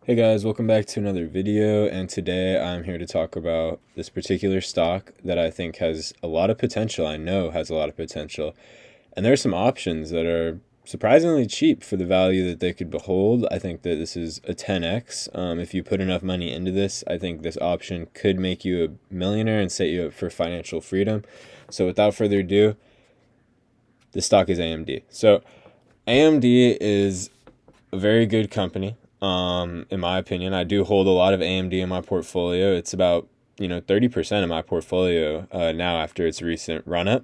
Hey guys, welcome back to another video, and today I'm here to talk about this particular stock that I think has a lot of potential. I know has a lot of potential, and there are some options that are surprisingly cheap for the value that they could behold. I think that this is a 10x. If you put enough money into this, I think this option could make you a millionaire and set you up for financial freedom. So without further ado, the stock is AMD. So AMD is a very good company. In my opinion, I do hold a lot of AMD in my portfolio. It's about 30% of my portfolio now after its recent run up.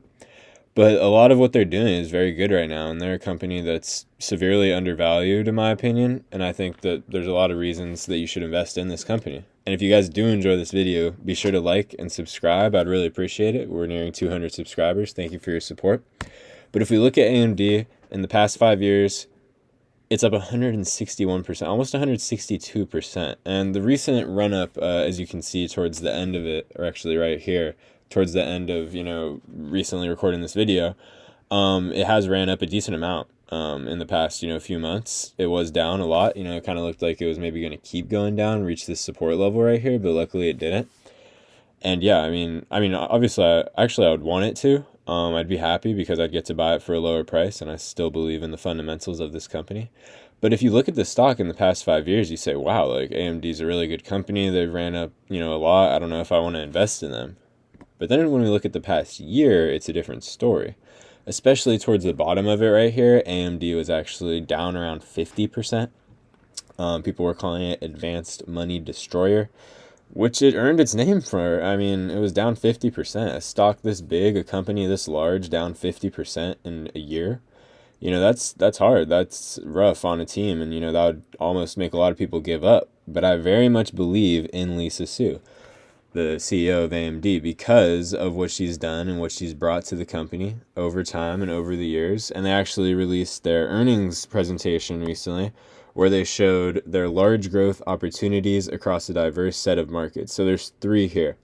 But a lot of what they're doing is very good right now, and they're a company that's severely undervalued in my opinion. And I think that there's a lot of reasons that you should invest in this company. And if you guys do enjoy this video, be sure to like and subscribe. I'd really appreciate it. We're nearing 200 subscribers. Thank you for your support. But if we look at AMD in the past 5 years, it's up 161%, almost 162%. And the recent run up, as you can see towards the end of it, or actually right here, towards the end of, recently recording this video, it has ran up a decent amount in the past, few months. It was down a lot. It kind of looked like it was maybe going to keep going down, reach this support level right here, but luckily it didn't. And yeah, obviously, I would want it to. I'd be happy because I'd get to buy it for a lower price, and I still believe in the fundamentals of this company. But if you look at the stock in the past 5 years, you say, wow, like AMD's a really good company. They've ran up, a lot. I don't know if I want to invest in them. But then when we look at the past year, it's a different story. Especially towards the bottom of it right here, AMD was actually down around 50%. People were calling it advanced money destroyer, which it earned its name for. I mean, it was down 50%. A stock this big, a company this large, down 50% in a year. That's hard. That's rough on a team, and that would almost make a lot of people give up. But I very much believe in Lisa Su, the CEO of AMD, because of what she's done and what she's brought to the company over time and over the years. And they actually released their earnings presentation recently, where they showed their large growth opportunities across a diverse set of markets. So there's three here.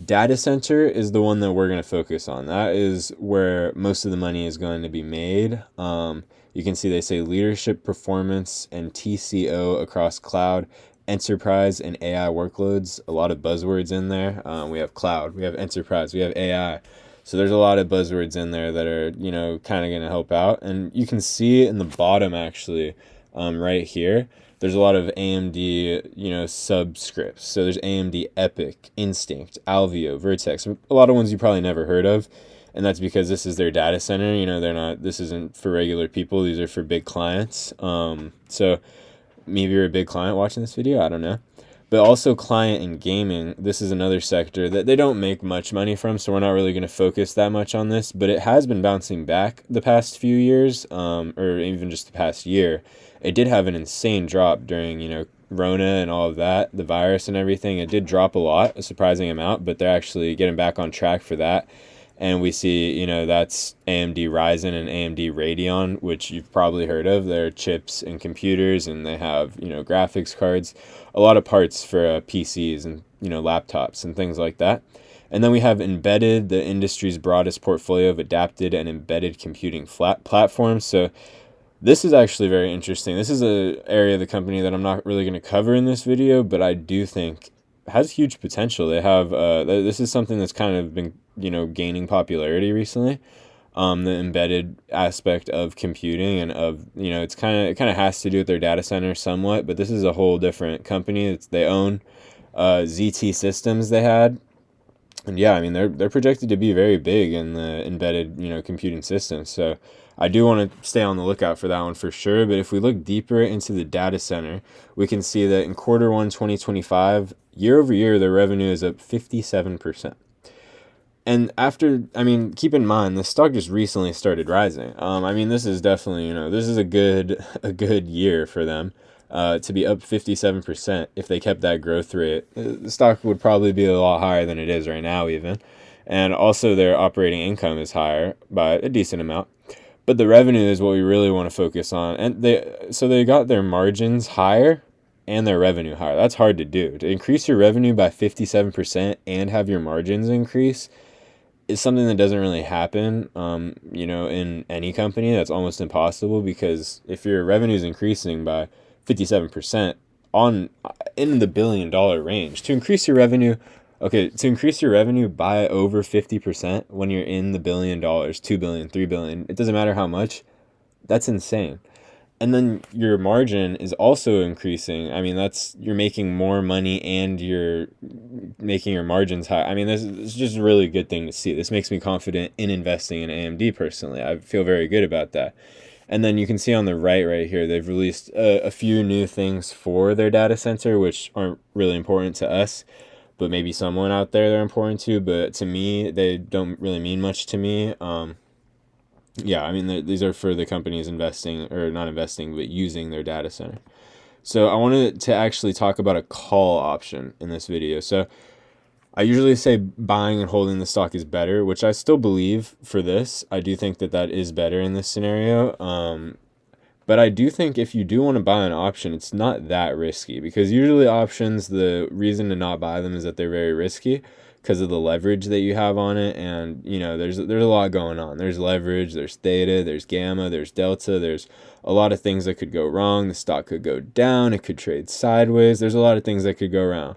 Data center is the one that we're going to focus on. That is where most of the money is going to be made. You can see they say leadership, performance, and TCO across cloud, enterprise, and AI workloads. A lot of buzzwords in there. We have cloud, we have enterprise, we have AI. So there's a lot of buzzwords in there that are, kind of going to help out. And you can see in the bottom, actually, right here, there's a lot of AMD, subscripts. So there's AMD EPYC, Instinct, Alveo, Vertex, a lot of ones you probably never heard of. And that's because this is their data center. This isn't for regular people. These are for big clients. So maybe you're a big client watching this video. I don't know. But also client and gaming, this is another sector that they don't make much money from, so we're not really going to focus that much on this. But it has been bouncing back the past few years, or even just the past year. It did have an insane drop during, Rona and all of that, the virus and everything. It did drop a lot, a surprising amount, but they're actually getting back on track for that. And we see, that's AMD Ryzen and AMD Radeon, which you've probably heard of. They're chips and computers, and they have, graphics cards, a lot of parts for PCs and, laptops and things like that. And then we have Embedded, the industry's broadest portfolio of adapted and embedded computing platforms. So this is actually very interesting. This is an area of the company that I'm not really going to cover in this video, but I do think has huge potential. They have this is something that's kind of been gaining popularity recently. The embedded aspect of computing and of it kind of has to do with their data center somewhat, but this is a whole different company. They own ZT Systems they had. And yeah, they're projected to be very big in the embedded, computing systems. So I do want to stay on the lookout for that one for sure. But if we look deeper into the data center, we can see that in Q1 2025, year over year, their revenue is up 57%. And keep in mind, the stock just recently started rising. This is definitely, this is a good year for them. To be up 57% if they kept that growth rate. The stock would probably be a lot higher than it is right now even. And also their operating income is higher by a decent amount. But the revenue is what we really want to focus on. And they got their margins higher and their revenue higher. That's hard to do. To increase your revenue by 57% and have your margins increase is something that doesn't really happen, in any company. That's almost impossible, because if your revenue is increasing by 57%, on in the $1 billion range. To increase your revenue, okay, to increase your revenue by over 50% when you're in the $1 billion, 2 billion, 3 billion, it doesn't matter how much, that's insane. And then your margin is also increasing. I mean, that's, you're making more money and you're making your margins high. I mean, this is just a really good thing to see. This makes me confident in investing in AMD personally. I feel very good about that. And then you can see on the right here, they've released a few new things for their data center, which aren't really important to us, but maybe someone out there they're important to. But to me, they don't really mean much to me. Yeah, I mean, these are for the companies investing, or not investing, but using their data center. So I wanted to actually talk about a call option in this video. So I usually say buying and holding the stock is better, which I still believe for this. I do think that that is better in this scenario. But I do think if you do want to buy an option, it's not that risky, because usually options, the reason to not buy them is that they're very risky because of the leverage that you have on it. And, you know, there's a lot going on. There's leverage, there's theta, there's gamma, there's delta, there's a lot of things that could go wrong. The stock could go down, it could trade sideways. There's a lot of things that could go wrong.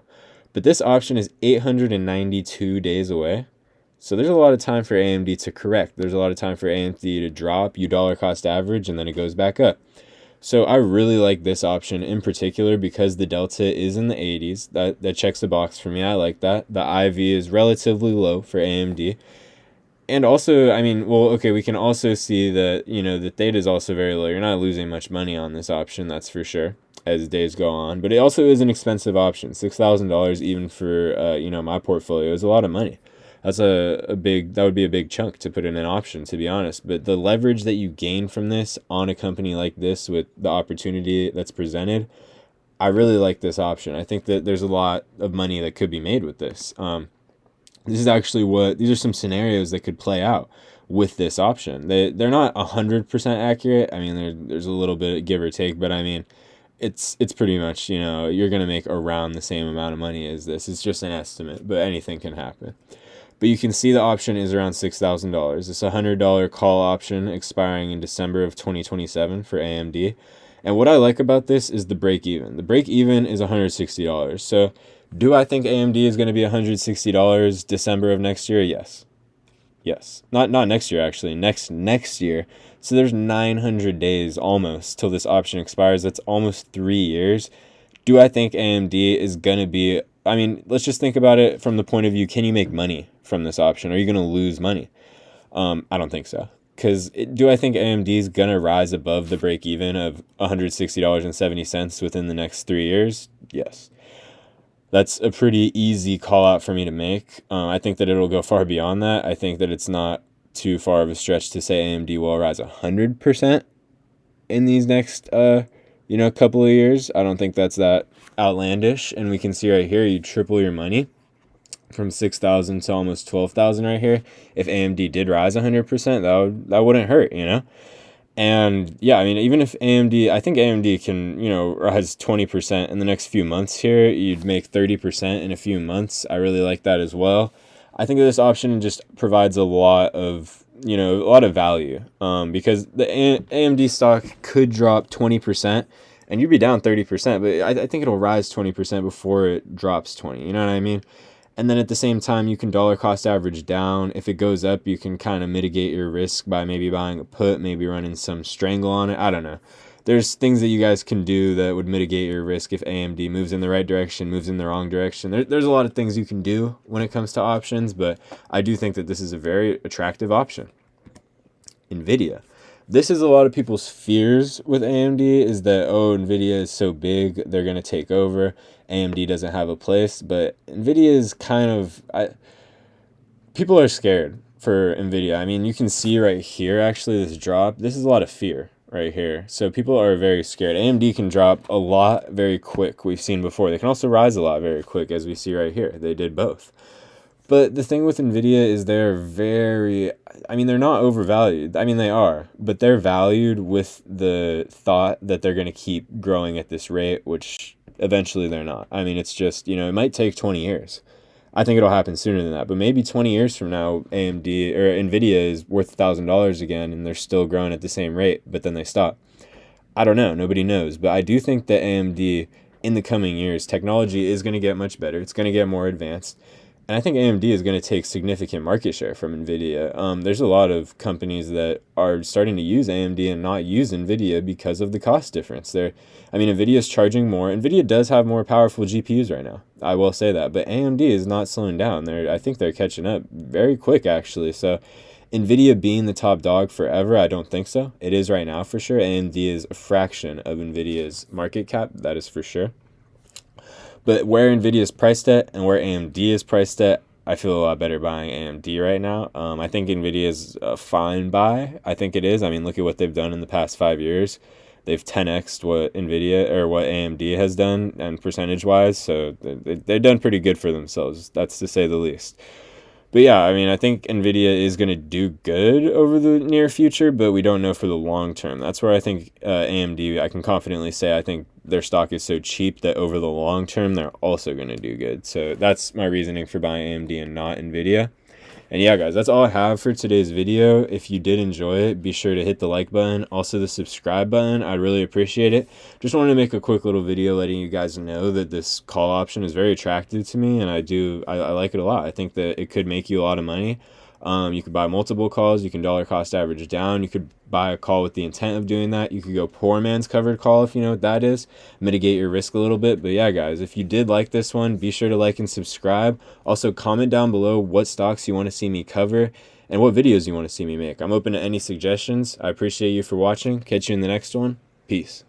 But this option is 892 days away. So there's a lot of time for AMD to correct. There's a lot of time for AMD to drop, you dollar cost average, and then it goes back up. So I really like this option in particular because the delta is in the 80s. That checks the box for me. I like that. The IV is relatively low for AMD. And also, I mean, well, okay, we can also see that, you know, the theta is also very low. You're not losing much money on this option, that's for sure, as days go on. But it also is an expensive option. $6,000 even for, you know, my portfolio is a lot of money. That's that would be a big chunk to put in an option, to be honest. But the leverage that you gain from this on a company like this with the opportunity that's presented, I really like this option. I think that there's a lot of money that could be made with this. This is actually these are some scenarios that could play out with this option. They're not 100% accurate. I mean, there's a little bit of give or take, but I mean, it's pretty much, you know, you're going to make around the same amount of money as this. It's just an estimate, but anything can happen. But you can see the option is around $6,000. It's a $100 call option expiring in December of 2027 for AMD. And what I like about this is the break even. The break even is $160. So do I think AMD is going to be $160 December of next year? Yes. Yes. Not next year, actually. Next year. So there's 900 days almost till this option expires. That's almost 3 years. Do I think AMD is going to be... I mean, let's just think about it from the point of view, can you make money from this option? Are you going to lose money? I don't think so. Because do I think AMD is going to rise above the break even of $160.70 within the next 3 years? Yes. That's a pretty easy call out for me to make. I think that it'll go far beyond that. I think that it's not too far of a stretch to say AMD will rise 100% in these next, couple of years. I don't think that's that outlandish. And we can see right here, you triple your money from 6,000 to almost 12,000 right here. If AMD did rise 100%, that wouldn't hurt, you know? And yeah, I mean, even if I think AMD can, rise 20% in the next few months here, you'd make 30% in a few months. I really like that as well. I think this option just provides a lot of value, because the AMD stock could drop 20% and you'd be down 30%, but I think it'll rise 20% before it drops 20, you know what I mean? And then at the same time, you can dollar cost average down. If it goes up, you can kind of mitigate your risk by maybe buying a put, maybe running some strangle on it. I don't know. There's things that you guys can do that would mitigate your risk if AMD moves in the right direction, moves in the wrong direction. There's a lot of things you can do when it comes to options, but I do think that this is a very attractive option. NVIDIA. This is a lot of people's fears with AMD, is that, NVIDIA is so big, they're going to take over. AMD doesn't have a place, but NVIDIA is people are scared for NVIDIA. I mean, you can see right here, actually, this drop. This is a lot of fear right here. So people are very scared. AMD can drop a lot very quick. We've seen before. They can also rise a lot very quick, as we see right here. They did both. But the thing with NVIDIA is they're not overvalued. I mean, they are, but they're valued with the thought that they're going to keep growing at this rate, which eventually they're not. I mean, it's just, it might take 20 years. I think it'll happen sooner than that, but maybe 20 years from now, AMD or NVIDIA is worth $1,000 again, and they're still growing at the same rate, but then they stop. I don't know. Nobody knows, but I do think that AMD in the coming years, technology is going to get much better. It's going to get more advanced. And I think AMD is going to take significant market share from NVIDIA. There's a lot of companies that are starting to use AMD and not use NVIDIA because of the cost difference. NVIDIA is charging more. NVIDIA does have more powerful GPUs right now. I will say that. But AMD is not slowing down. I think they're catching up very quick, actually. So NVIDIA being the top dog forever, I don't think so. It is right now for sure. AMD is a fraction of NVIDIA's market cap. That is for sure. But where NVIDIA is priced at and where AMD is priced at, I feel a lot better buying AMD right now. I think NVIDIA is a fine buy. I think it is. I mean, look at what they've done in the past 5 years. They've 10x'd what NVIDIA or what AMD has done, and percentage-wise, so they've done pretty good for themselves. That's to say the least. But yeah, I mean, I think NVIDIA is going to do good over the near future, but we don't know for the long term. That's where I think AMD, I can confidently say I think their stock is so cheap that over the long term, they're also going to do good. So that's my reasoning for buying AMD and not NVIDIA. And yeah, guys, that's all I have for today's video. If you did enjoy it, be sure to hit the like button, also the subscribe button. I'd really appreciate it. Just wanted to make a quick little video letting you guys know that this call option is very attractive to me, and I like it a lot. I think that it could make you a lot of money. You could buy multiple calls. You can dollar cost average down. You could buy a call with the intent of doing that. You could go poor man's covered call, if you know what that is. Mitigate your risk a little bit. But yeah, guys, if you did like this one, be sure to like and subscribe. Also, comment down below what stocks you want to see me cover and what videos you want to see me make. I'm open to any suggestions. I appreciate you for watching. Catch you in the next one. Peace.